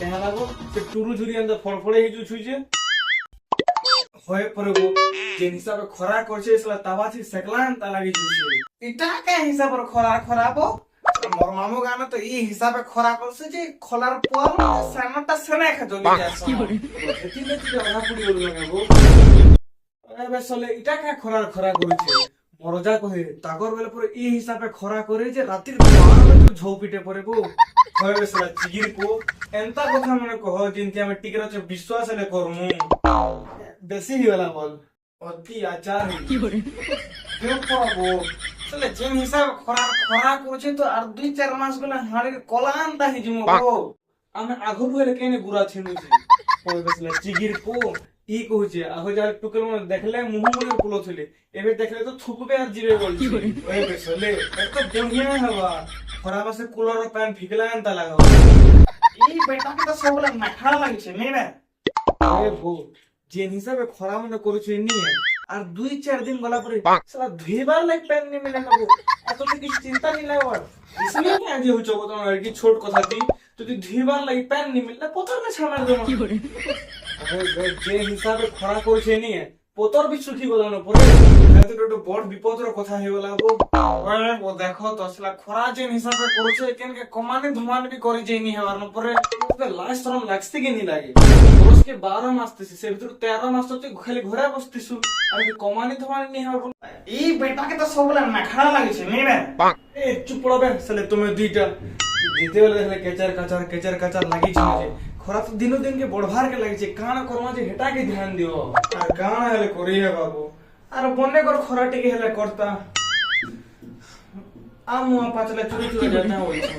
কেহা লাগো সে টুরু ঝুরি আনতে ফড়ফড়ে হেজু ছুইছে হয়ে পরে গো যে হিসাবে খরা করছে সেলা তাবাছি সেকলান তা লাগি ছুইছে এটা কে হিসাবে খরা খরাবো মোর মামু গানে তো এই হিসাবে খরা করছে যে খলার পর সানাটা সেনে খা জমি যাচ্ছে এতিলে তুই অনা পুড়ি ওর লাগাবো এবে সলে এটা কে খরা খরা করেছে মরজা কহে তাগর বেলে পরে এই হিসাবে খরা করে যে রাতের 12 বাজে ঝৌ পিটে পড়ে গো হয়ে সেলা চিগির কো এন্তা কথা মনে কহ যেনতি আমি টিকের আছে বিশ্বাস হেলে করমু বেশি হিওলা বল অতি আচার কি করে কেউ পাবো চলে যে হিসাব খরা খরা করছে তো আর 2-4 মাস গুলা হাড়ির কলানটা হিজমু গো আমি আঘু হইলে কেনে গুড়া ছিনুছি কই বেসলে চিগির কো ই কইছে আহো যা টুকের মনে দেখলে মুহ মনে কুলো থলে এবে দেখলে তো থুকবে আর জিবে বলছি ওই বেসলে এত বঢ়িয়া হবা খরা মাসে কুলর প্যান ফিকলা আনতা লাগাও এই বেটাকে তো সবলা মাথা লাগছে নেবে এ বো যে হিসাবে খরা মনে করছে নিয়ে আর 2-4 দিন গলা পরে সালা ধুইবার লাগ প্যান নি মিলে নেবো এত তো কিছু চিন্তা নি লাগবার इसलिए क्या যে হচ্ছে কত আর কি ছোট কথা দি যদি ধুইবার লাগ প্যান নি মিললে পতর না ছামার দেব কি করে যে হিসাবে খরা করছে নিয়ে পতর বি সুখী গলা না পরে এত একটু বড় বিপদের কথা হই গলা গো ও দেখো তো আসলে খরা যে হিসাবে করছে কেনকে কমানে ধুমানে বি করে যেনি হওয়ার না পরে লাস্ট রম লাগছে কি নি লাগে বরসকে 12 মাস তেছি সে ভিতর 13 মাস তো তুই খালি ঘরে বসতিছু আর কি কমানে ধুমানে নি হওয়ার এই বেটাকে তো সবলা মাখা লাগিছে নেবে এ চুপ পড়বে সালে তুমি দুইটা দিতে বলে দেখলে কেচার কাচার লাগিছে যে খরা তো দিন দিন কে বড়ভার কে লাগিছে কানা করমা যে হেটা के ध्यान दियो আর কানা হেলে করি হে বাবু আর বন্নে কর খরা টিকে হেলে করতা আমু পাচলে চুরি চুরি যাতা হইছে